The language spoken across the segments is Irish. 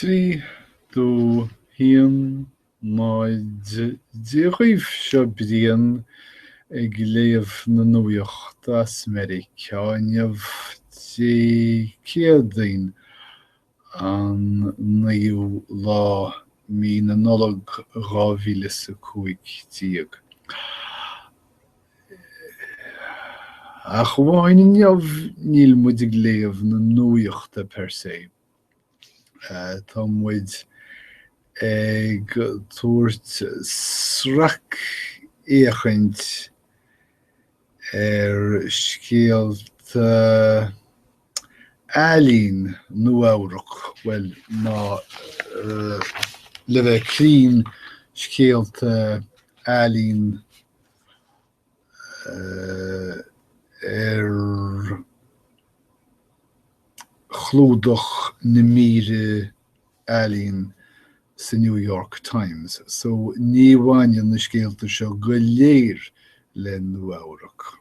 Trí dó híon díoibh seo bríon ag léamh na nuacht as Meric áineamh céadaoin an 9 mí na nullag 2015. Ach bháin neamh níl muid ag léamh na nuachta per se. Tá muid ag tuairt sraic éachint scéalta hEalaíon Nuacht, well ná le bheith crín scéalta hEalaíon chlúdach na míre hEalaíon sa New York Times. So ní bhainneann na scéalta seo go léir le Nuacht.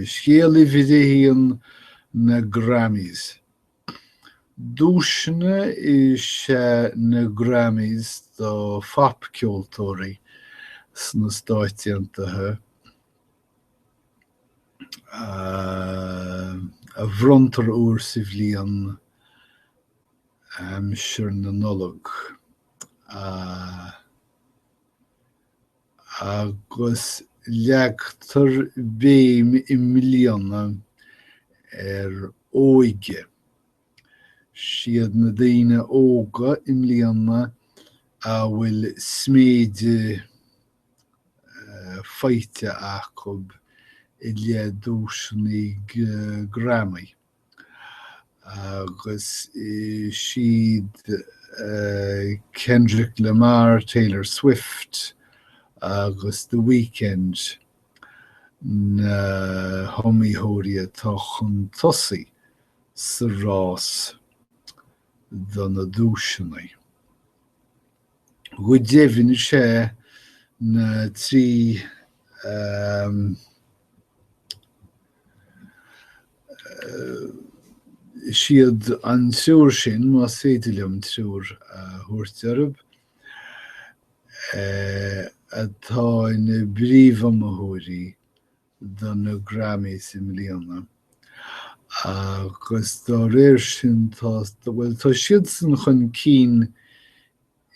Scéal i bhíon na Grammys. Dúisina is na Grammys do fap ceoltóirí sna Stáit Aontaithe a bhrontar uair sa bhliain seir na nullag. Agus leagtar béim I millióna óige. Siad na daoine óga I millióna a bhfuil sméide faighte acu I le dúisinaigh Grammy. Agus siad Kendrick Lamar, Taylor Swift, agus The Weeknd na homaíochtaí atá chun tosaigh sa rás do na dúisinaí. Go déimhin sé na trí siad an siúr sin má féidirlim triúr thuairt orb atá ina bríomhamaitheoirí don na Grammys I millióna. Agus dá réir sin tá siad san chun cinn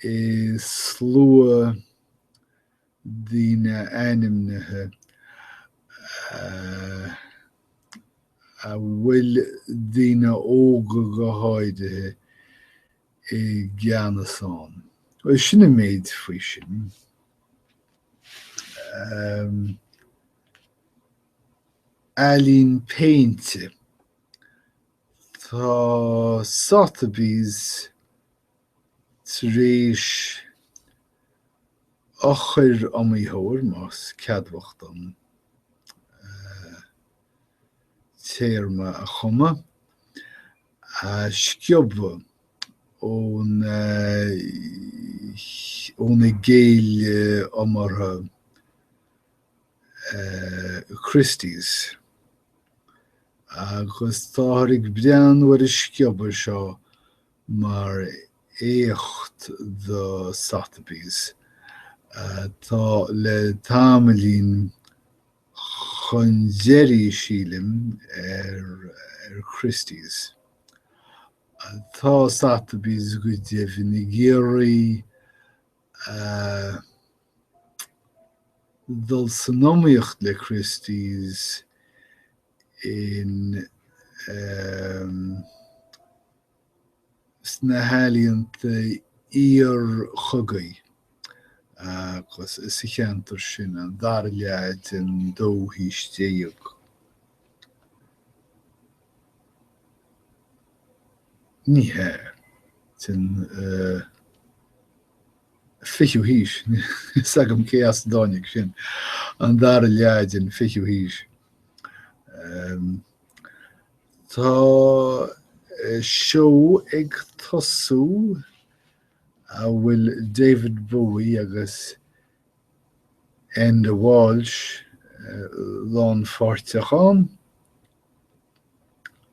I slua daoine ainmnithe a bhfuil daoine óga go háirithe I gceannasáin. Well, sinna méid faoi sin. HEalaíon Péinte. Tá Sotheby's tar éis ochir amaíochtair más ceadmhacht an téarma a chuma a sciobha ón géile amartha Christie's. Agus tá tháinig brean war sciobha seo mar éacht do Sotheby's. Tá le táimilín chun deirí sílim Christie's. Tá Sotheby's go déimhin I géirí dul san nóíocht le Christie's in sna hEalaíonta chugaí. Agus is cheantar sin an dar leid an dóhístéag. Ní hé. Tin fichiú hís. Sagam céas dánig sin. An dar leid an fichiú hís. Tá show ag tosú a bhfuil David Bowie agus Enda Walsh lán forteachán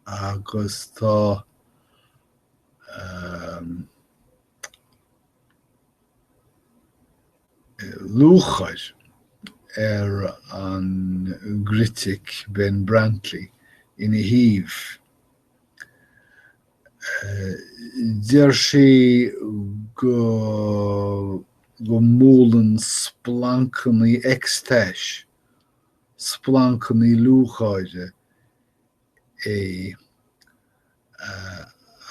agus tá lúchaid an gritic Ben Brantley ina híomh. Deir sé go mólan splancannaí extais, splancannaí lúchaide é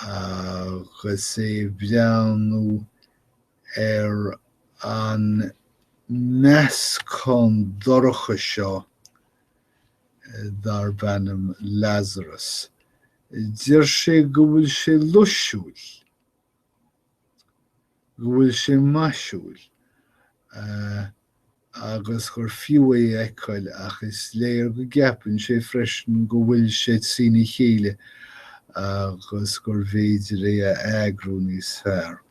agus é bheanú an nascán dorcha seo dar bannam Lazarus. Deir sé go bhfuil sé luisiúil, go bhfuil sé maisiúil, agus gur fiú é eiceil ach is léir go ceapann sé freisin go bhfuil sé sína chéile agus gur bhéidir é a eagrú níos fearr.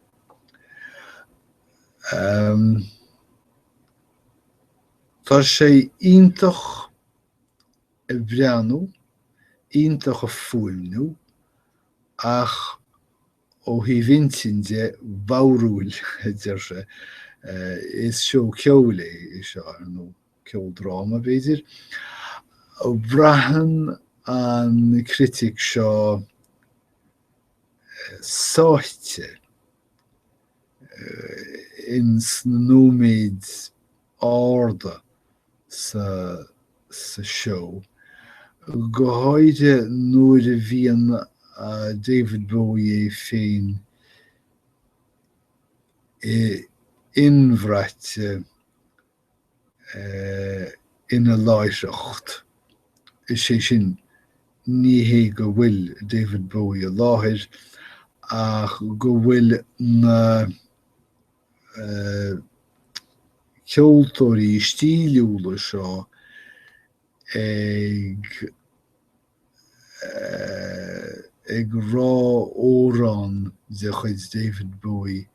Tá sé iontach a bhreanú, iontach a fuaimnú, ach ó hí de bhárúil deir sé. Is seo ceol é seo nó ceol dráma bhéidir. Bhreathan an critic seo sáite ins na nóméid áda sa seo. Go háide nuair a bhíonn David Bowie féin inbhreite ina láithreacht. Is sé sin ní hé go bhfuil David Bowie a láthir ach go bhfuil na ceoltóirí stíliúla seo ag rá órán de chuid David Bowie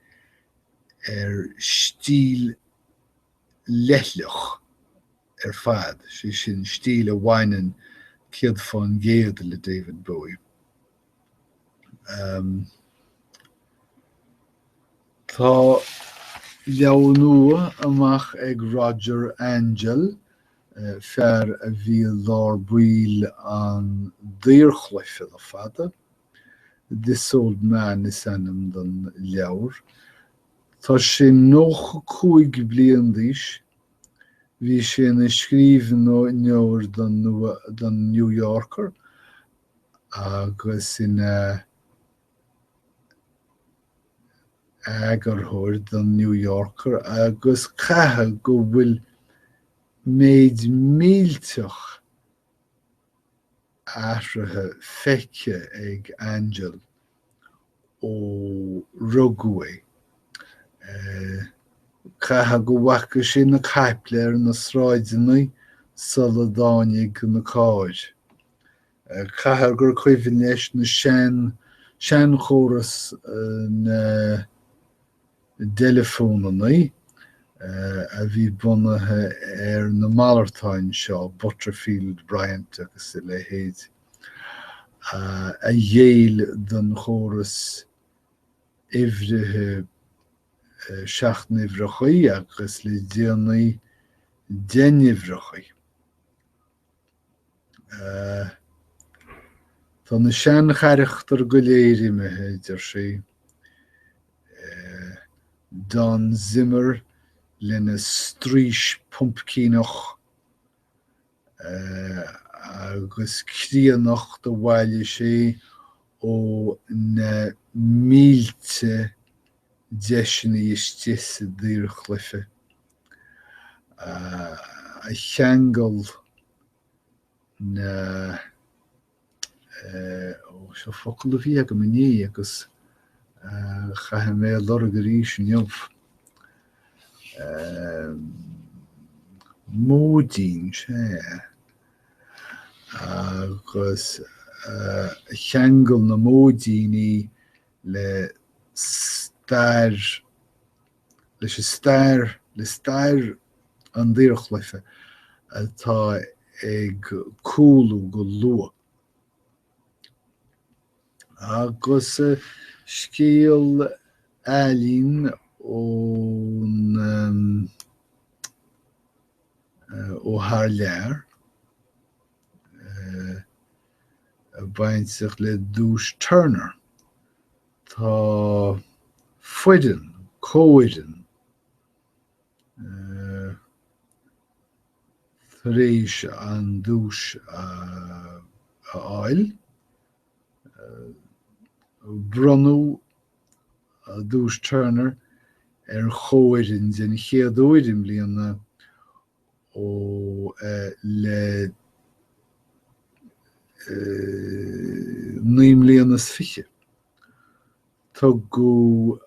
stíl leithleach fad. Sé sin stíl a bhaineann ciad fan géad le David Bowie. Tá leabhar nua amach ag Roger Angel fear a bhí lár buail an díorchluife le fada. This Old Man is anam don leabhar. Tá sé 95 bliain d'aois. Bhí sé na scríbhne neabhar don New Yorker agus ina agarthóir don New Yorker agus caithe go bhfuil méid mílteach áirithe feice ag Angel ó Rugway. Caithe go bhacha sin na caipléir na sráideanna sula dáinigh na cáid. Caithe gur chuimhinn leis na sean chóras na telefónanna a bhí bunathe na Mallartáin seo, Butterfield, Bryant agus le héad. A dhéal don chóras ihrithe seachnaimhreachaí agus le déanaí déanimhreachaí. Tá na sean chaireachtar go léirimithe idir sé. Don Zimmer lena strís pumpcínach agus críanach do bhaile sé ó na mílte deisina istíos a díorchluife. A cheangal na seo focail a bhí go mní agus chaithe mé lorga rís neamh. Módín sé agus cheangal na módíní le stair an díorchluife atá ag cúlú go lua. Agus scéal ealaíon ón ó haar lear baint sich le dús Turner Tá foiidean cóidean tar éis an dús a áil bronnú a dús Turner chóidean den chéadúidim bliana ó le 9 mblianas fiche. Tugu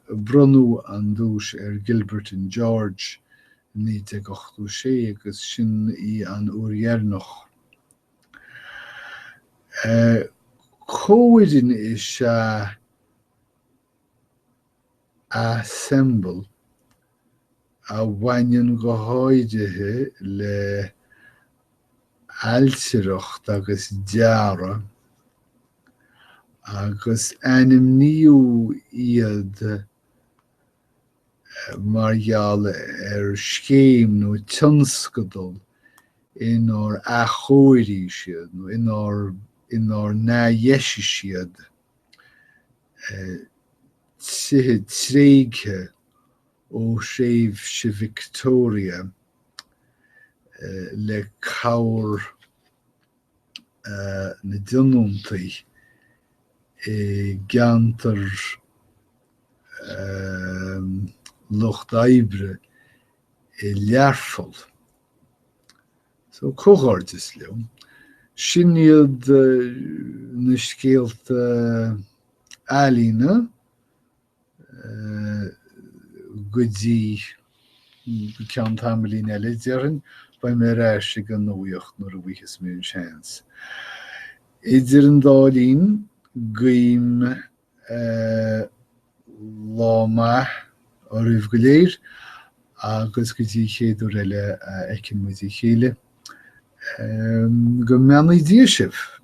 bronnú an dús Gilbert and George ní te gochtú sé agus sin í an úrhearnach. Cóidean is assemble a bhaineann go háidethe le ailsireacht agus deara agus animníú iad mar gheall scéim nó tionscadal inar achóirí siad nó inar náheisi siad tithe tréigthe ó sréimh se Victoria le cabhair na dionúntaí geantar Locht Oibre learfol. So cóghart is leo. Sin iad na scéalta hEalaíona go dtí ceann tamlín eile dearan ba mé ráise go Nuacht nuair a bhuichas mé an seans. Idir an dálín guím láma ó rih go léir agus go dtí chéadú eile ecin muidí chéile go meannaí díosibh.